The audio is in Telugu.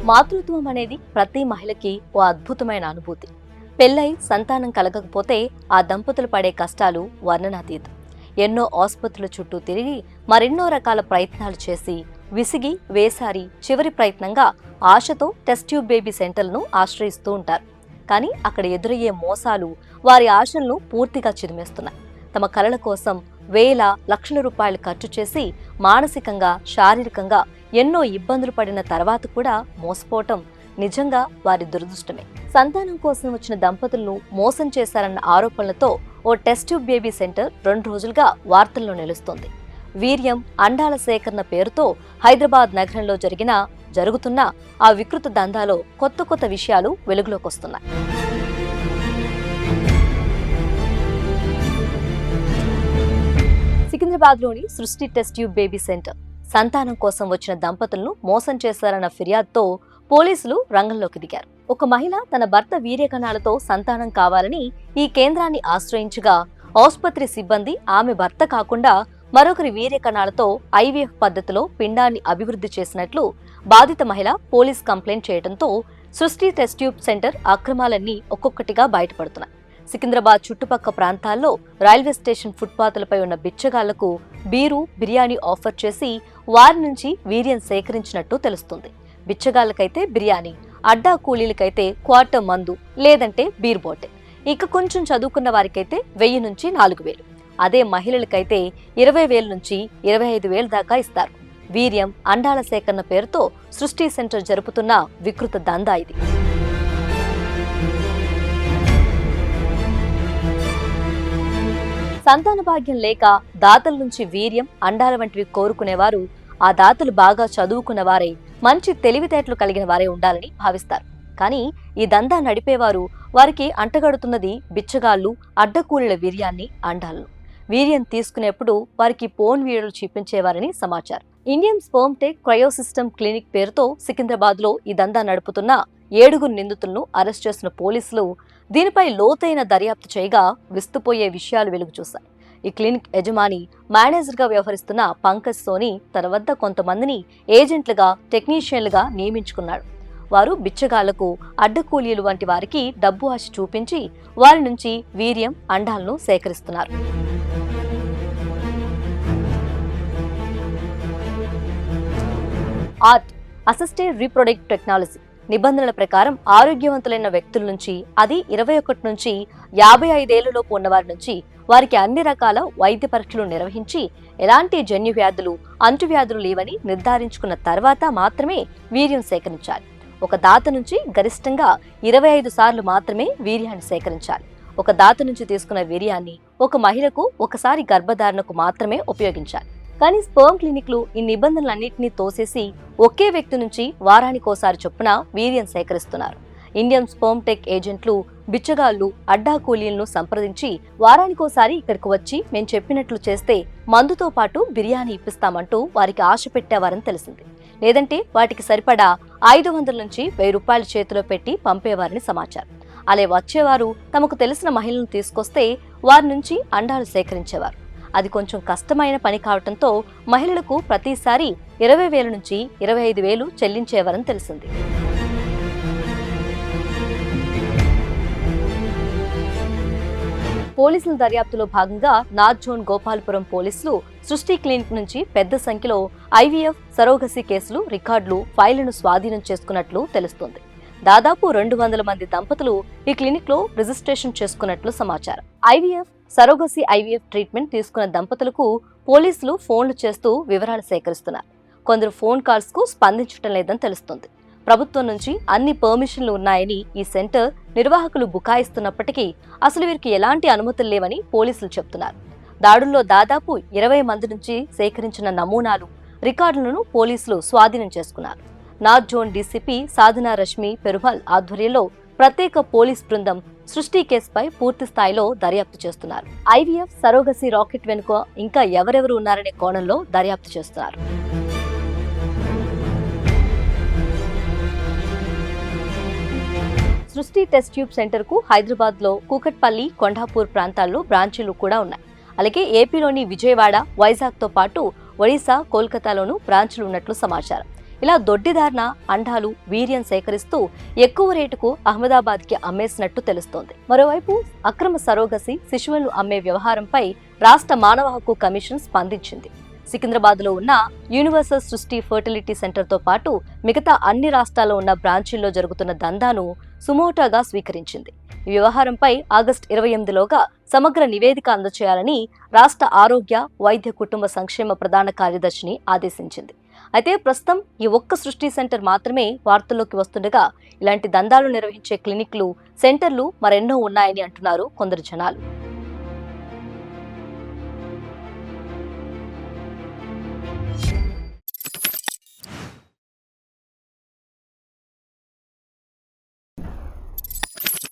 మాతృత్వం అనేది ప్రతి మహిళకి ఓ అద్భుతమైన అనుభూతి. పెళ్ళై సంతానం కలగకపోతే ఆ దంపతులు పడే కష్టాలు వర్ణనాతీతం. ఎన్నో ఆసుపత్రుల చుట్టూ తిరిగి మరెన్నో రకాల ప్రయత్నాలు చేసి విసిగి వేసారి చివరి ప్రయత్నంగా ఆశతో టెస్ట్ ట్యూబ్ బేబీ సెంటర్లను ఆశ్రయిస్తూ ఉంటారు. కానీ అక్కడ ఎదురయ్యే మోసాలు వారి ఆశలను పూర్తిగా చిదిమేస్తున్నాయి. తమ కలల కోసం వేల లక్షల రూపాయలు ఖర్చు చేసి మానసికంగా శారీరకంగా ఎన్నో ఇబ్బందులు పడిన తర్వాత కూడా మోసపోవటం నిజంగా వారి దురదృష్టమే. సంతానం కోసం వచ్చిన దంపతులను మోసం చేశారన్న ఆరోపణలతో ఓ టెస్ట్ ట్యూబ్ బేబీ సెంటర్ 2 రోజులుగా వార్తల్లో నిలుస్తోంది. వీర్యం అండాల సేకరణ పేరుతో హైదరాబాద్ నగరంలో జరుగుతున్న ఆ వికృత దందాలో కొత్త విషయాలు వెలుగులోకి వస్తున్నాయి. సికింద్రాబాద్లోని సృష్టి టెస్ట్ ట్యూబ్ బేబీ సెంటర్ సంతానం కోసం వచ్చిన దంపతులను మోసం చేశారన్న ఫిర్యాదుతో పోలీసులు రంగంలోకి దిగారు. ఒక మహిళ తన భర్త వీర్యకణాలతో సంతానం కావాలని ఈ కేంద్రాన్ని ఆశ్రయించగా ఆసుపత్రి సిబ్బంది ఆమె భర్త కాకుండా మరొకరి వీర్యకణాలతో ఐవీఎఫ్ పద్ధతిలో పిండాన్ని అభివృద్ధి చేసినట్లు బాధిత మహిళ పోలీస్ కంప్లైంట్ చేయడంతో సృష్టి టెస్ట్ ట్యూబ్ సెంటర్ అక్రమాలన్నీ ఒక్కొక్కటిగా బయటపడుతున్నాయి. సికింద్రాబాద్ చుట్టుపక్క ప్రాంతాల్లో రైల్వే స్టేషన్ ఫుట్పాత్లపై ఉన్న బిచ్చగాళ్లకు బీరు బిర్యానీ ఆఫర్ చేసి వారి నుంచి వీర్యం సేకరించినట్టు తెలుస్తుంది. బిచ్చగాళ్లకైతే బిర్యానీ, అడ్డా కూలీలకైతే క్వార్టర్ మందు లేదంటే బీర్ బాటిల్, ఇక కొంచెం చదువుకున్న వారికైతే 1000 నుంచి 4000, అదే మహిళలకైతే 20,000 నుంచి 25,000 దాకా ఇస్తారు. వీర్యం అండాల సేకరణ పేరుతో సృష్టి సెంటర్ జరుపుతున్న వికృత దందా ఇది. సంతాన భాగ్యం లేక దాతల నుంచి వీర్యం అండాల వంటివి కోరుకునేవారు ఆ దాతలు బాగా చదువుకున్న వారే, మంచి తెలివితేటలు కలిగిన వారే ఉండాలని భావిస్తారు. కానీ ఈ దందా నడిపేవారు వారికి అంటగడుతున్నది బిచ్చగాళ్లు, అడ్డకూలీల వీర్యాన్ని, అండాలను. వీర్యం తీసుకునేప్పుడు వారికి పోన్ వీడియోలు చూపించేవారని సమాచారం. ఇండియన్ స్పెర్మ్ టెక్ క్రయోసిస్టమ్ క్లినిక్ పేరుతో సికింద్రాబాద్ లో ఈ దందా నడుపుతున్న 7 నిందితులను అరెస్ట్ చేసిన పోలీసులు దీనిపై లోతైన దర్యాప్తు చేయగా విస్తుపోయే విషయాలు వెలుగు చూశాయి. ఈ క్లినిక్ యజమాని మేనేజర్గా వ్యవహరిస్తున్న పంకజ్ సోని తన వద్ద కొంతమందిని ఏజెంట్లుగా, టెక్నీషియన్లుగా నియమించుకున్నాడు. వారు బిచ్చగాళ్లకు, అడ్డకూలీలు వంటి వారికి డబ్బు ఆశ చూపించి వారి నుంచి వీర్యం, అండాలను సేకరిస్తున్నారు. ఆర్ట్ అసిస్టెడ్ రీప్రొడక్టివ్ టెక్నాలజీ నిబంధనల ప్రకారం ఆరోగ్యవంతులైన వ్యక్తుల నుంచి, అది 21 నుంచి 55 ఏళ్లలోపు ఉన్నవారి నుంచి వారికి అన్ని రకాల వైద్య పరీక్షలు నిర్వహించి ఎలాంటి జన్యు వ్యాధులు, అంటువ్యాధులు లేవని నిర్ధారించుకున్న తర్వాత మాత్రమే వీర్యం సేకరించాలి. ఒక దాత నుంచి గరిష్టంగా 25 సార్లు మాత్రమే వీర్యాన్ని సేకరించాలి. ఒక దాత నుంచి తీసుకున్న వీర్యాన్ని ఒక మహిళకు ఒకసారి గర్భధారణకు మాత్రమే ఉపయోగించాలి. కానీ స్పెర్మ్ క్లినిక్లు ఈ నిబంధనలన్నింటినీ తోసేసి ఒకే వ్యక్తి నుంచి వారానికోసారి చొప్పున వీర్యం సేకరిస్తున్నారు. ఇండియన్ స్పెర్మ్ టెక్ ఏజెంట్లు బిచ్చగాళ్లు, అడ్డా కూలీలను సంప్రదించి వారానికోసారి ఇక్కడికి వచ్చి మేం చెప్పినట్లు చేస్తే మందుతో పాటు బిర్యానీ ఇప్పిస్తామంటూ వారికి ఆశ పెట్టేవారని తెలిసింది. లేదంటే వాటికి సరిపడా 500 నుంచి 1000 రూపాయలు చేతిలో పెట్టి పంపేవారని సమాచారం. అలా వచ్చేవారు తమకు తెలిసిన మహిళలను తీసుకొస్తే వారి నుంచి అండాలు సేకరించేవారు. అది కొంచెం కష్టమైన పని కావడంతో మహిళలకు ప్రతిసారి 20,000 నుంచి 25,000 చెల్లించేవారని తెలిసింది. పోలీసుల దర్యాప్తులో భాగంగా నార్త్ జోన్ గోపాలపురం పోలీసులు సృష్టి క్లినిక్ నుంచి పెద్ద సంఖ్యలో ఐవీఎఫ్, సరోగసీ కేసులు, రికార్డులు, ఫైళ్లను స్వాధీనం చేసుకున్నట్లు తెలుస్తోంది. దాదాపు 200 మంది దంపతులు ఈ క్లినిక్ లో రిజిస్ట్రేషన్ చేసుకున్నట్లు సమాచారం. ఐవీఎఫ్, సరోగసీ ఐవీఎఫ్ ట్రీట్మెంట్ తీసుకున్న దంపతులకు పోలీసులు ఫోన్లు చేస్తూ వివరాలు సేకరిస్తున్నారు. కొందరు ఫోన్ కాల్స్ కు స్పందించడం లేదని తెలుస్తుంది. ప్రభుత్వం నుంచి అన్ని పర్మిషన్లు ఉన్నాయని ఈ సెంటర్ నిర్వాహకులు బుకాయిస్తున్నప్పటికీ అసలు వీరికి ఎలాంటి అనుమతులు లేవని పోలీసులు చెబుతున్నారు. దాడుల్లో దాదాపు 20 మంది నుంచి సేకరించిన నమూనాలు, రికార్డులను పోలీసులు స్వాధీనం చేసుకున్నారు. నార్త్ జోన్ డీసీపీ సాధనా రష్మి పెరుమల్ ఆధ్వర్యంలో ప్రత్యేక పోలీస్ బృందం సృష్టి కేసుపై పూర్తి స్థాయిలో దర్యాప్తు చేస్తున్నారు. ఐవీఎఫ్, సరోగసీ రాకెట్ వెనుక ఇంకా ఎవరెవరు ఉన్నారనే కోణంలో దర్యాప్తు చేస్తున్నారు. సృష్టి టెస్ట్ ట్యూబ్ సెంటర్ కు హైదరాబాద్ లో కూకట్పల్లి, కొండాపూర్ ప్రాంతాల్లో బ్రాంచీలు కూడా ఉన్నాయి. అలాగే ఏపీలోని విజయవాడ, వైజాగ్ తో పాటు ఒడిశా, కోల్కతాలోనూ బ్రాంచ్లు ఉన్నట్లు సమాచారం. ఇలా దొడ్డిదారిన అండాలు వీర్యం సేకరిస్తూ ఎక్కువ రేటుకు అహ్మదాబాద్కి అమ్మేసినట్టు తెలుస్తోంది. మరోవైపు అక్రమ సరోగసి శిశువులను అమ్మే వ్యవహారంపై రాష్ట్ర మానవ హక్కు కమిషన్ స్పందించింది. సికింద్రాబాద్లో ఉన్న యూనివర్సల్ సృష్టి ఫర్టిలిటీ సెంటర్తో పాటు మిగతా అన్ని రాష్ట్రాల్లో ఉన్న బ్రాంచీల్లో జరుగుతున్న దందాను సుమోటోగా స్వీకరించింది. ఈ వ్యవహారంపై ఆగస్టు 28లోగా సమగ్ర నివేదిక అందజేయాలని రాష్ట్ర ఆరోగ్య, వైద్య, కుటుంబ సంక్షేమ ప్రధాన కార్యదర్శిని ఆదేశించింది. అయితే ప్రస్తుతం ఈ ఒక్క సృష్టి సెంటర్ మాత్రమే వార్తల్లోకి వస్తుండగా ఇలాంటి దందాలు నిర్వహించే క్లినిక్లు, సెంటర్లు మరెన్నో ఉన్నాయని అంటున్నారు కొందరు జనాలు.